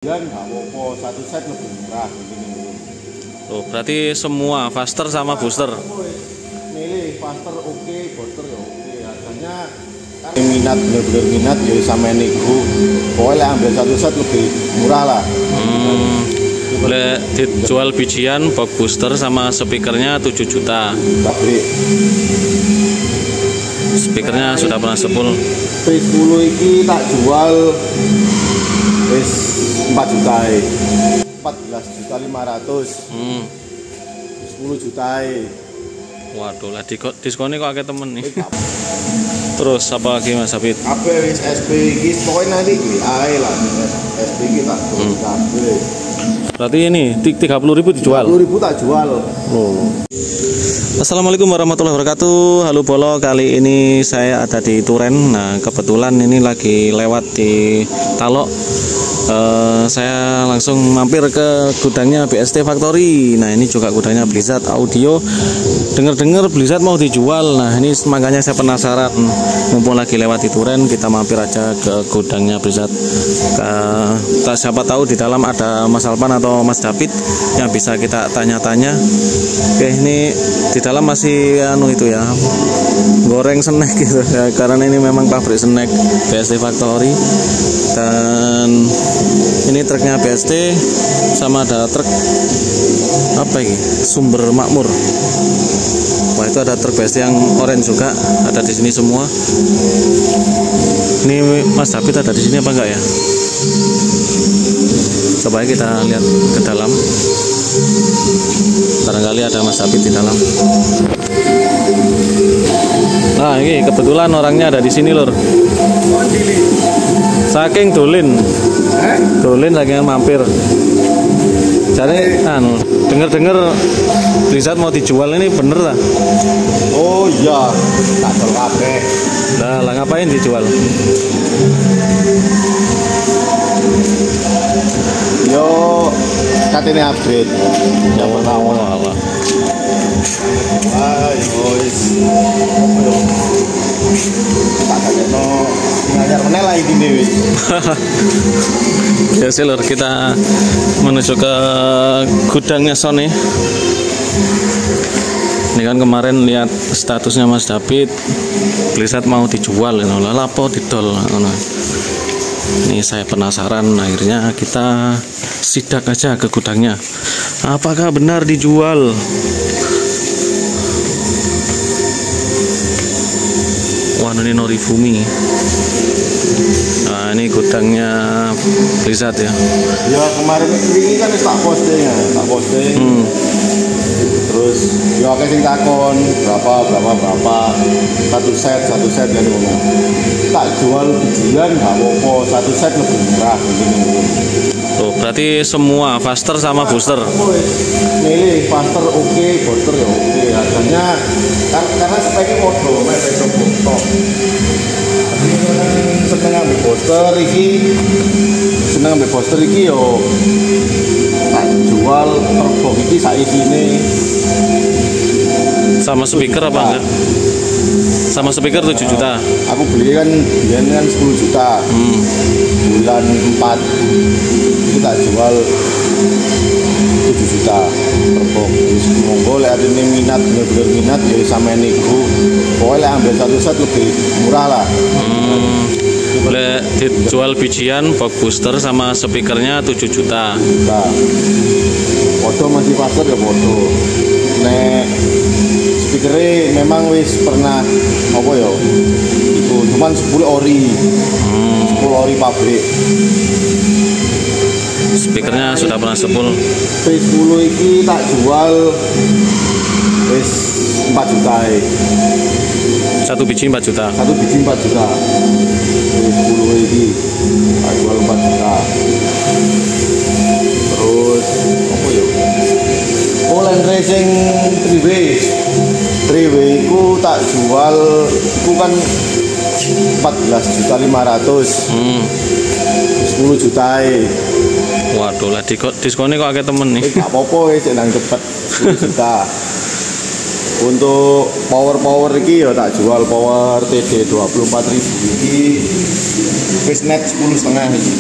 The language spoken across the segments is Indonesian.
Dan nggak apa-apa, satu set lebih murah begini. Oh, berarti semua faster sama booster. Milih faster oke, booster ya oke. Harganya kan minat, bener-bener minat ya sama niku. Pokoknya ambil satu set lebih murah lah. Boleh dijual bijian box booster sama speakernya 7 juta. Pabrik. Speakernya sudah pernah sepul. V10 ini tak jual wis 4 juta. 14.500.000. 10 juta. Waduh, lah diskonnya kok akeh temen nih. Terus apa lagi Mas Habib? Apa wis SP iki pokoknya nanti ae lah. SP iki tak jual kabeh. Berarti ini 30.000 dijual. 30.000 tak jual. Oh. Assalamualaikum warahmatullahi wabarakatuh. Halo Bolo, kali ini saya ada di Turen. Nah, kebetulan ini lagi lewat di Talok. Saya langsung mampir ke gudangnya BST Factory. Nah, ini juga gudangnya Blizzard Audio. Dengar-dengar Blizzard mau dijual. Nah, ini makanya saya penasaran. Mumpung lagi lewat di Turen, kita mampir aja ke gudangnya Blizzard. Siapa tahu di dalam ada Mas Alpan atau Mas David yang bisa kita tanya-tanya. Oke, ini di dalam masih itu ya, goreng snack gitu ya, karena ini memang pabrik snack BST Factory. Dan ini truknya BST sama ada truk apa ini, Sumber Makmur. Wah, itu ada truk BST yang orange juga ada di sini semua. Ini Mas David ada di sini apa enggak ya? Coba kita lihat ke dalam. Barangkali ada Mas David di dalam. Nah, ini kebetulan orangnya ada di sini, Lur. Saking dolin lagi mampir. Jadi, denger Blizzard mau dijual, ini bener lah. Oh iya, tak jual kabeh. Lah ngapain dijual? Yo, katanya upgrade. Yang pertama. Allah. Ayo wis. Tak kakekno ngajar meneh lah iki wis. Ya sih, Lur, kita menuju ke gudangnya Sony. Ini kan kemarin lihat statusnya Mas David, Blizzard mau dijual, lah lapo didol. Ini saya penasaran, akhirnya kita sidak aja ke gudangnya. Apakah benar dijual? Wah, ini Norifumi. Nah, ini gudangnya Blizzard ya. Ya kemarin ini kan tak posting. Terus ya akeh sing takon berapa satu set kan ngono. Tak jual bijian nggak apa-apa, satu set lebih murah begini. Tuh, berarti semua faster sama booster. Milih faster oke, booster ya oke. Harganya karena speknya podo, beda booster. Seneng ambil booster iki yo tak jual turbo iki sak isine. Sama speaker apa enggak? Sama speaker 7 juta. Aku beli kan biyen kan 10 juta. Bulan 4 kita jual 7 juta turbo. Wis monggo lek arene minat, bener-bener minat ya sama niku. Pokoknya ambil satu set lebih murah lah. Boleh dijual bijian box booster sama speakernya 7 juta. Nah, foto masih pasar ya foto. Nek speakernya memang wis pernah apa ya? Itu cuman 10 ori. 10 ori pabrik. Speakernya sudah pernah sepul. V10 ini tak jual wis 4 juta. Satu biji 4 juta. Satu biji 4 juta. V10 ini tak jual 4 juta. Terus apa ya? Land Racing 3W itu tak jual itu kan 14.500.000. 10 juta. Waduh, lah diskonnya kok agak temen nih. Gak apa-apa wis nang cepet 10 juta. Untuk power iki ya tak jual power TD 24.000 iki wis net 10,5 iki.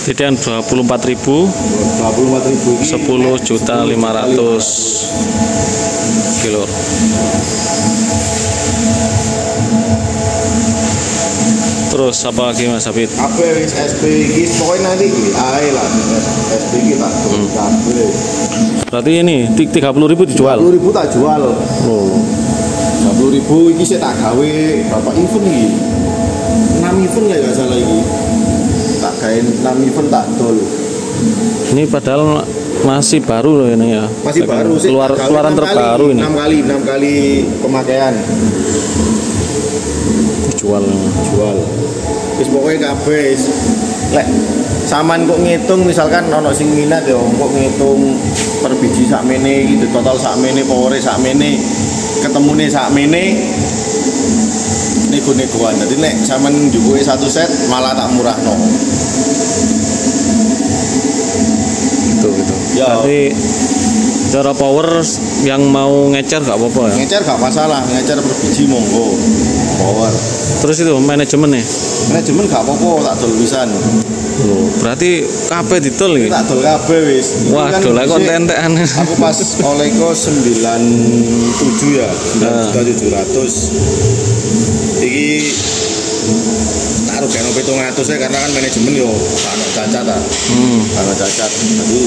Gedean 24.000, 24.000 ini 10.500.000 kilo. Terus apa lagi Mas Habib? apa wis SP iki pokoknya nanti iki ae lah SP iki tak kabeh. Berarti ini 30.000 dijual. 30.000 tak jual. Oh. 30.000 iki saya tak gawe berapa event iki? 6 event lah ya salah iki. Tak gawe 6 event tak dol. Ini padahal masih baru loh ini ya. Masih baru sih. Keluaran terbaru ini. 6 kali pemakaian. Jual. Wis pokoknya kabeh wis. Lek saman kok ngitung misalkan ono sing minat ya kok ngitung per biji sakmene iki total sakmene powere sakmene ketemune sakmene nego-negoan. Dadi nek sampean njupuke 1 set malah tak murahno. Gitu. Ya. Tapi cara power yang mau ngecer gak apa-apa ya? Ngecer gak masalah, ngecer per biji monggo. Power. Terus itu manajemen nih? Manajemen gak apa-apa, tak dol pisan. Oh, berarti kabeh didol iki. Tak dol kabeh wis. Wah, dolek konten tekan. Aku pas oleh ko 97 ya, 9.700. Iki tak rugekno 700 ya karena kan manajemen yo gak ono cacat ta. Ono cacat. Jadi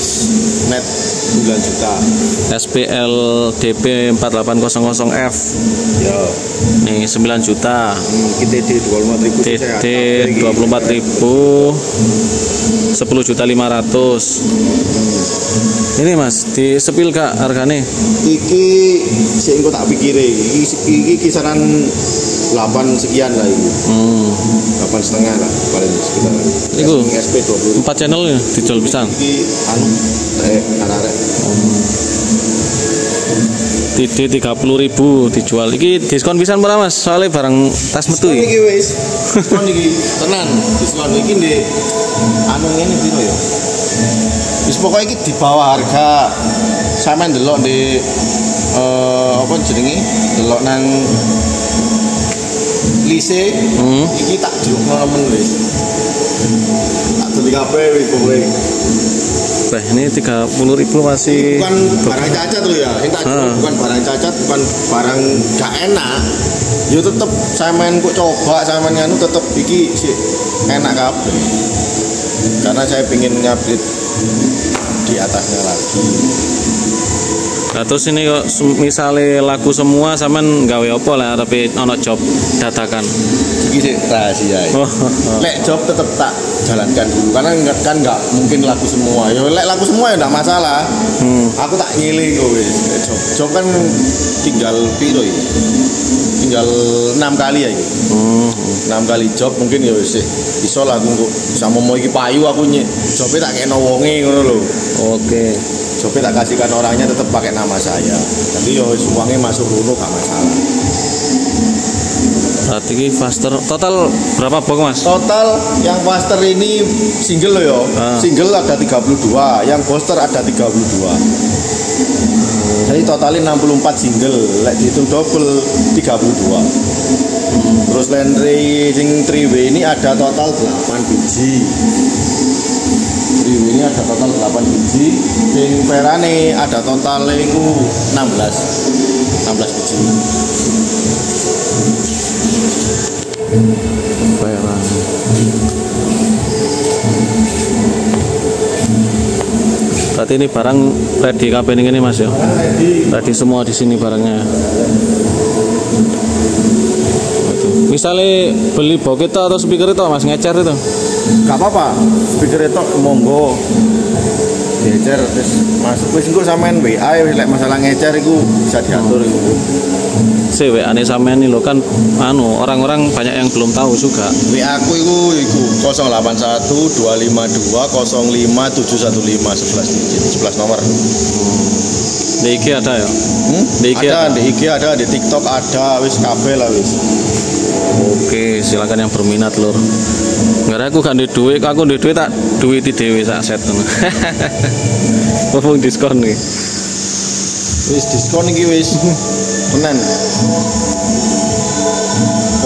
net 9 juta. SPL DP 4800F. Yo. Nih 9 juta. Kita di 24.000 TD 24.000 10.500.000. Ini Mas, di sepil kak harganya? Iki sing engko tak pikire iki kisaran 8 sekian lah ini. 8,5 lah paling sekitar. Iku SP 20. 4 channel ya dijual pisan. Iki anu arek-arek. TD 30.000 dijual. Iki diskon pisan berapa Mas? Soalnya barang tas metu iki. iki. Iki wis. Diskon iki tenan. Diskon iki ndek anu ngene piro ya? Wis pokoke iki di bawah harga sampean delok di apa jenenge? Delok nang lise. Iki tak diukno men wis. Tak dadi kabeh wis pokoke. Nah, ini 30.000 masih bukan barang cacat loh ya. Yang tak jual bukan barang cacat, bukan barang gak enak. Yo tetep sampean kok coba sampean nganu tetep iki sih enak kabeh. Karena saya pingin ngupgrade di atasnya lagi. Nah, terus ini kok misalnya laku semua sampean gawe apa lah tapi ono job dadakan. Iki sih rahasia. Lek job tetep tak jalankan dulu karena kan nggak mungkin laku semua. Ya lek laku semua ya enggak masalah. Aku tak ngiling kok wis. Job kan tinggal piro iki? Tinggal 6 kali ya iki. 6 kali job mungkin ya wis iso lah aku kok sama mau iki payu aku jobe tak kena wonge ngono lho. Oke. Jobe tak kasihkan orangnya tetap pakai nama saya. Jadi yo uangnya masuk dulu gak masalah. Berarti ini faster total berapa box Mas? Total yang faster ini single loh yo. Single ada 32, yang booster ada 32. Jadi totalin 64 single, lek dihitung double 32. Terus Landry sing 3W ini ada total 8 biji. 3W ini ada total 8 biji. Sing Verane ada total itu 16 biji. Berarti ini barang ready kabeh ini Mas ya. Ready semua di sini barangnya. Misalnya beli boket atau speaker itu Mas ngecer itu? Gak apa-apa. Speaker itu monggo. Ngecer terus masuk wis engko sampean WA lek masalah ngecer iku bisa diatur iku. WA-ne sampean lho kan anu orang-orang banyak yang belum tahu juga. WA aku iku 081 252 05715 11 digit 11 nomor. Di IG ada ya? Di IG ada, di IG ada, di TikTok ada, wis kabeh lah wis. Oke, silakan yang berminat lur. Nggak aku kan duit, aku duit tak duit di dewi sak set. Ngomong diskon nih. Wis diskon iki wis. Tenan.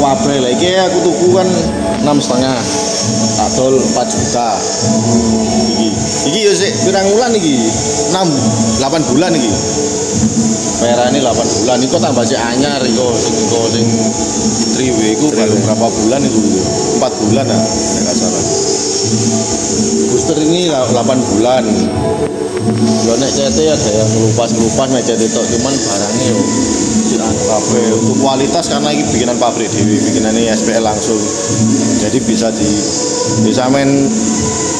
Wabre lah iki aku tuku kan 6,5. tak dol 4 juta. Iki yo sik pirang wulan iki? 8 bulan iki. Bayarane 8 bulan iku tambah sik anyar iku sing triwe iku baru berapa bulan itu? 4 bulan ah, enggak salah. Booster ini 8 bulan. Yo nek CT ada yang ngelupas nek CT tok, cuman barangnya yo anu kabeh. Untuk kualitas karena ini bikinan pabrik dhewe, bikinane SPL langsung. Jadi bisa men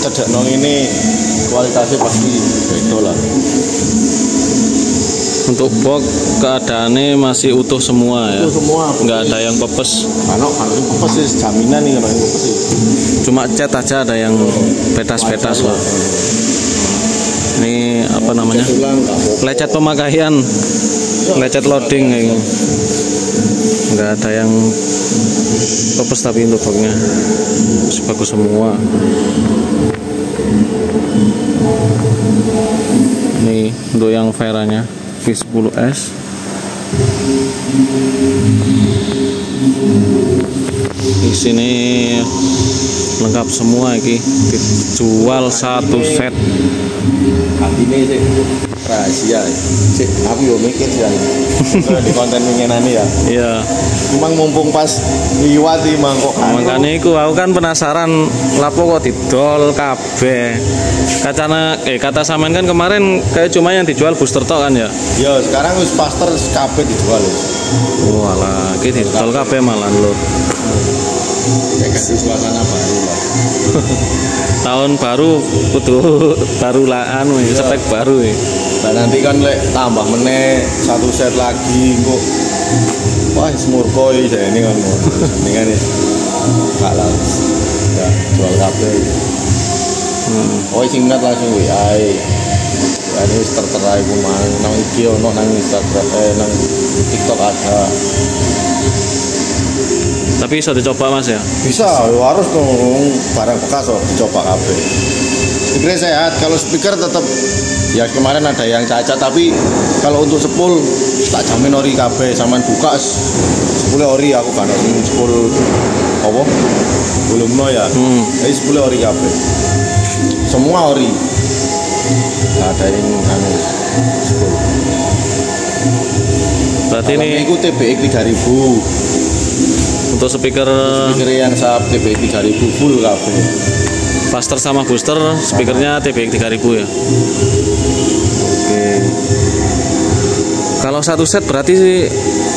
cedek nong ini kualitasnya pasti beda lah. Untuk box keadaannya masih utuh semua ya. Utuh semua. Nggak ada yang pepes. Kalau pepes sih jaminan nih kalau yang pepes sih. Cuma cat aja ada yang petas-petas lah. Ini apa namanya? Lecet pemakaian, lecet loading kayak. Nggak ada yang pepes tapi untuk boxnya masih bagus semua. Ini untuk yang Veranya V10S. Di sini lengkap semua iki, dijual satu set. Ini sih rahasia. Sih, aku yo mikir sih di konten mengenani ya. Iya. Cuma mumpung pas liwat sih mangkok. Makanya aku kan penasaran lapo kok didol kabeh. Kata sampean kan kemarin kayak cuma yang dijual booster tok kan ya? Ya, sekarang wis paster kabeh dijual. Walah, iki didol kabeh malah lho. Kayak kasih suasana baru lah. Tahun baru kudu barulaan spek baru ya. Nah nanti kan lek tambah meneh 1 set lagi kok. Wah, semurkoi saya ini kan. Ini kan ya. Enggak lah. Ya, jual kabeh. Oh, singkat langsung WA. Ini wis tertera iku mang nang iki ono nang Instagram nang TikTok ada. Tapi bisa dicoba Mas ya? Bisa, harus dong barang bekas kok dicoba kabeh. Speaker sehat, kalau speaker tetap ya kemarin ada yang cacat tapi kalau untuk sepul tak jamin ori kabeh sampean buka sepule ori aku kan sepul apa? Belum no ya. Jadi sepule ori kabeh. Semua ori. Enggak ada yang anu sepul. Berarti ini itu TBX 3000. untuk speaker yang sahab TBX 3000 full kabeh. Faster sama booster speakernya TBX 3000 ya. Oke. Kalau satu set berarti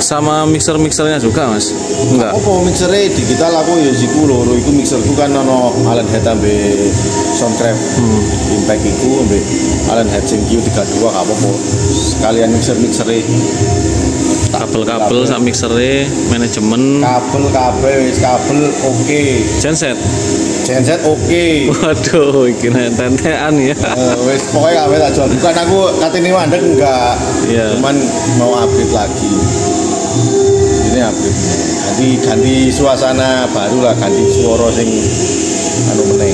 sama mixernya juga Mas? Enggak. Apa mixernya digital aku ya siku loro iku mixerku kan ono Allen Head ambe Soundcraft. Impact iku ambe Allen Head sing Q32 gak apa-apa. Sekalian mixernya. Kabel-kabel sak mixernya, manajemen. Kabel wis kabel oke. Genset oke. Waduh, iki tentean ya. Wis pokoknya kabeh tak jual. Bukan aku katene mandek enggak. Iya. Cuman mau upgrade lagi. Ini upgrade. Ganti suasana baru lah, ganti suara sing anu meneh.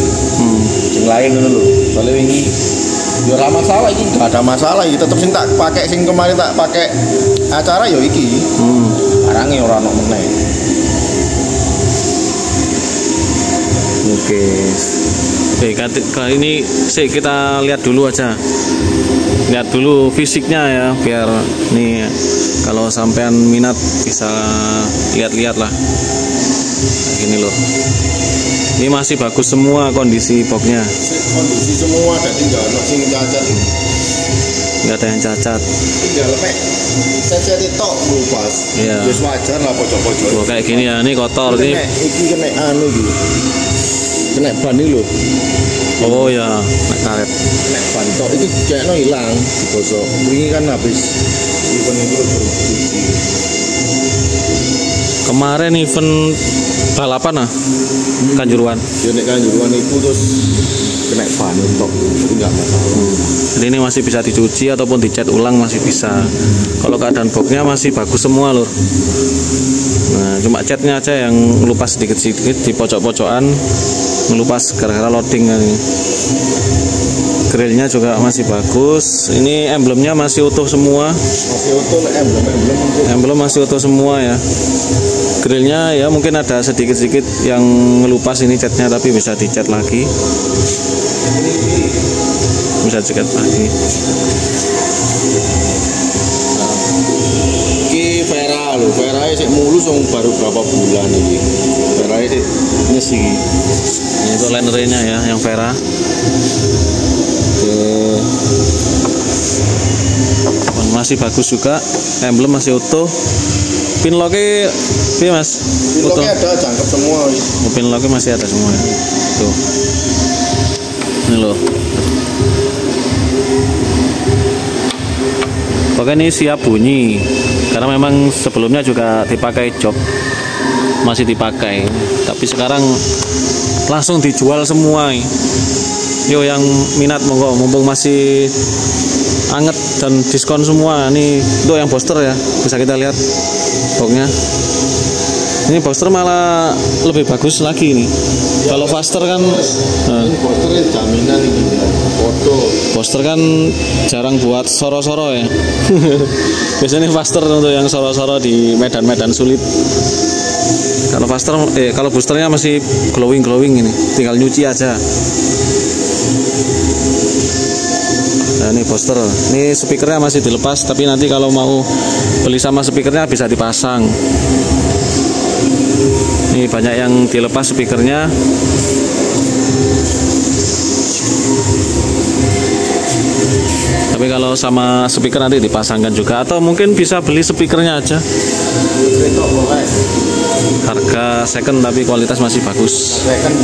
Sing lain ngono lho. Soale wingi yo ora masalah iki, enggak ada masalah iki, tetep sing tak pakai sing kemarin tak pakai acara yo iki. Barangnya ora ono meneh. Oke. Kali ini kita lihat dulu aja. Lihat dulu fisiknya ya, biar nih kalau sampean minat bisa lihat-lihat lah. Nah, gini loh. Ini masih bagus semua kondisi boxnya. Kondisi semua ada, tinggal ono sing cacat. Nggak ada yang cacat. Tinggal lepek. Cacat tok lupas. Iya. Wis wajar lah pojok-pojok. Oh, kayak gini ya, ini kotor ini. Iki kena anu iki. Kena ban iki lho. Oh ya, nek karet. Nek ban tok iki kayakno ilang digosok. Wingi kan habis event itu bercuci. Kemarin event balapan Kanjuruhan. Ya nek Kanjuruhan itu terus kena ban tok, itu enggak masalah. Jadi ini masih bisa dicuci ataupun dicat ulang masih bisa. Kalau keadaan boxnya masih bagus semua loh. Nah, cuma catnya aja yang ngelupas sedikit-sedikit di pojok-pojokan, ngelupas gara-gara loading kan. Grillnya juga masih bagus. Ini emblemnya masih utuh semua. Masih utuh Emblem masih utuh semua ya. Grillnya ya mungkin ada sedikit-sedikit yang ngelupas ini catnya, tapi bisa dicat lagi. Bisa dicat lagi. Iki Vera lho, Vera sih mulus baru berapa bulan ini. Vera sih Nyesi. Ini untuk linernya ya, yang Vera. Masih bagus juga, emblem masih utuh. Pinlocknya, mas? Pinlocknya ada, jangkep semua. Pinlocknya masih ada semua ya. Tuh, ini loh. Pokoknya ini siap bunyi, karena memang sebelumnya juga dipakai jok, masih dipakai. Tapi sekarang langsung dijual semua. Yo, yang minat monggo, mumpung masih anget dan diskon semua. Ini untuk yang booster ya, bisa kita lihat boxnya. Ini booster malah lebih bagus lagi nih. Ya, kalau faster kan ini booster jaminan ini foto. Booster kan jarang buat soro-soro ya. Biasanya faster untuk yang soro-soro di medan-medan sulit. Kalau faster kalau boosternya masih glowing ini, tinggal nyuci aja. Nah, ini booster, ini speakernya masih dilepas, tapi nanti kalau mau beli sama speakernya bisa dipasang. Ini banyak yang dilepas speakernya. Tapi kalau sama speaker nanti dipasangkan juga, atau mungkin bisa beli speakernya aja. Harga second tapi kualitas masih bagus. Second.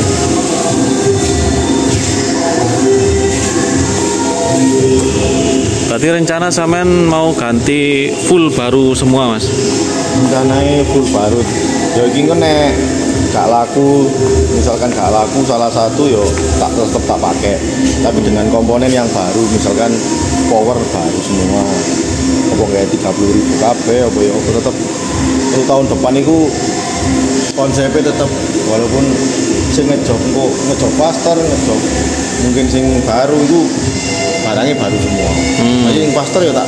Berarti rencana sampean mau ganti full baru semua, mas? Rencananya full baru. Ya ini kan gak laku, misalkan gak laku salah satu yo tak tetap tak pakai. Tapi dengan komponen yang baru, misalkan power baru semua. Apa kayak 30.000 KB, apa ya tetap untuk tahun depan itu konsepnya tetap, walaupun sing ngejob faster, ngejob mungkin sing baru itu barangnya baru semua. Jadi yang faster ya tak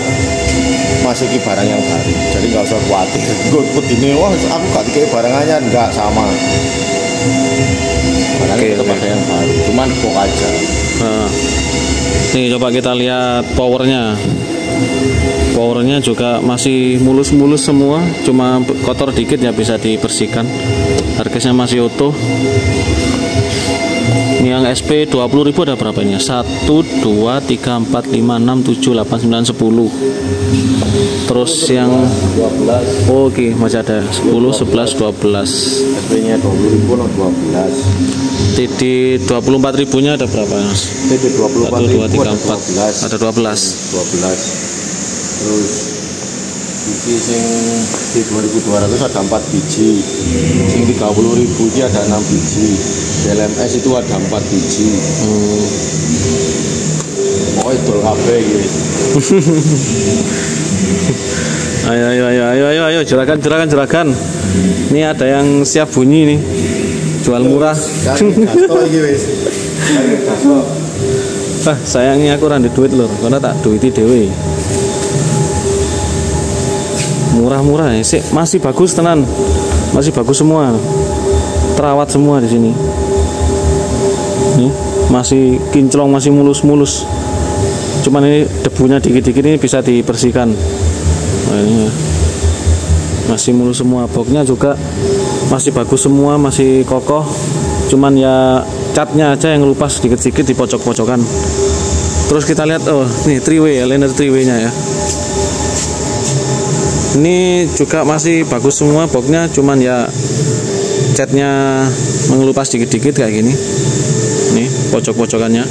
masuki barang yang baru, jadi nggak usah khawatir. Gue ini wah aku gak dikasih barang aja, nggak sama. Barangnya tetap ada yang baru, cuman kok aja. Nah, nih coba kita lihat powernya. Powernya juga masih mulus-mulus semua, cuma kotor dikit ya bisa dibersihkan. Harganya masih utuh. Ini yang SP 20.000 ada berapa ini? 1, 2, 3, 4, 5, 6, 7, 8, 9, 10. Terus yang 12. oh, oke, masih ada 10, 11, 12. SP nya 20.000 no 12. TD 24.000 nya ada berapa, mas? TD 24.000 1, 2, 3, 4 ada 12. Terus biji sing di 2.200 ada 4 biji, sing 30.000 ini ada 6 biji, LMS itu ada 4 biji. Pokoknya dol kabeh iki. Ayo, juragan. Ini ada yang siap bunyi nih, jual murah. Sayangnya aku randi duit lho, karena tak duiti dewe. Murah-murah ya, masih bagus tenan, masih bagus semua, terawat semua di sini. Nih, masih kinclong, masih mulus-mulus. Cuman ini debunya dikit-dikit ini bisa dibersihkan. Nah, ini masih mulus semua, boxnya juga masih bagus semua, masih kokoh. Cuman ya catnya aja yang lupas sedikit-sedikit di pojok-pojokan. Terus kita lihat, oh nih 3W, liner 3W nya ya. Ini juga masih bagus semua boxnya, cuman ya catnya mengelupas dikit-dikit kayak gini. Nih pojok-pojokannya.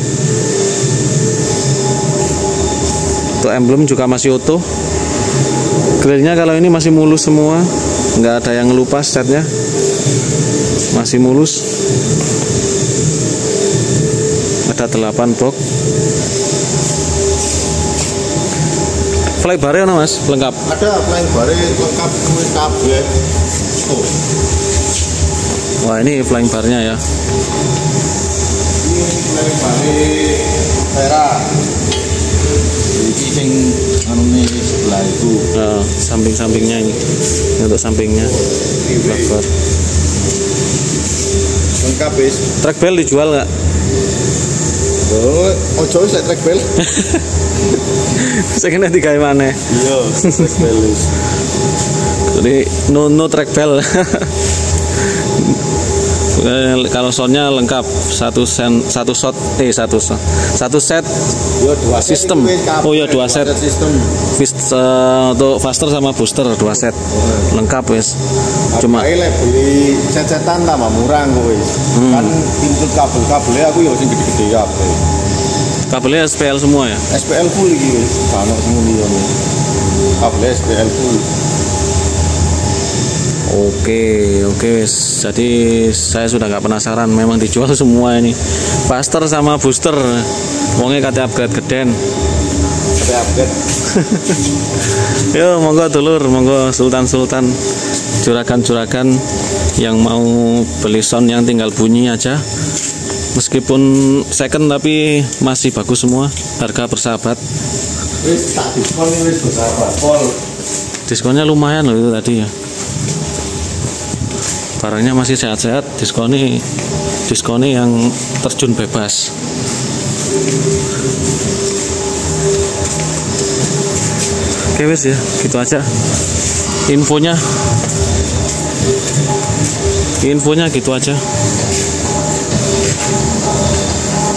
Untuk emblem juga masih utuh. Grillnya kalau ini masih mulus semua, nggak ada yang ngelupas catnya, masih mulus. Ada 8 box. Flybar-nya no, mas, lengkap. Ada flybar lengkap kabeh. Oh. Wah, ini flying bar-nya ya. Ini flying bar Vera. samping-sampingnya ini untuk sampingnya lebar. Lengkap wis. Track bell dijual nggak? Oh, ojo wis track bell. Saya kena digawe maneh. Iya, track bell wis. Jadi no track bell. Kalau soundnya lengkap satu set Yo, 2 sistem. Oh ya 2 set sistem. untuk faster sama booster 2 set lengkap wis. Cuma beli set-setan tambah murah kok wis. Kan input kabelnya aku yo sing gede-gede kabel. kabelnya SPL semua ya. SPL full iki wis. Ono sing liyane. Kabel SPL full. Oke wis. Jadi saya sudah nggak penasaran, memang dijual semua ini. Faster sama booster. Wonge kate upgrade geden. Upgrade. Yo monggo dulur, monggo sultan-sultan, juragan-juragan yang mau beli sound yang tinggal bunyi aja. Meskipun second tapi masih bagus semua, harga bersahabat. Wis tak diskon wis bersahabat. Pol. Diskonnya lumayan loh itu tadi ya. Barangnya masih sehat-sehat, diskonnya yang terjun bebas. Oke wes ya, gitu aja. Infonya gitu aja.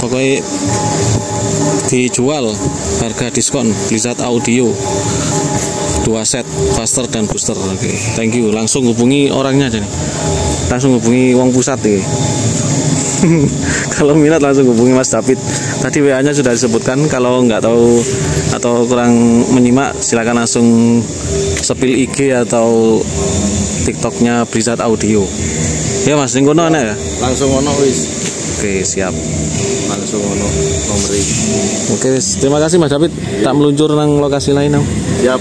Pokoknya dijual harga diskon Blizzard Audio 2 set faster dan booster. Oke, thank you. Langsung hubungi orangnya aja nih. Langsung hubungi Wong Pusat nih. Kalau minat langsung hubungi Mas David. Tadi WA-nya sudah disebutkan. Kalau nggak tahu atau kurang menyimak, silakan langsung sepil IG atau TikToknya Blizzard Audio. Ya Mas, ning kono ana ya? Langsung ono wis. Oke, siap. Langsung ono nomor iki. Oke, terima kasih Mas David. Tak meluncur nang lokasi lain. Siap.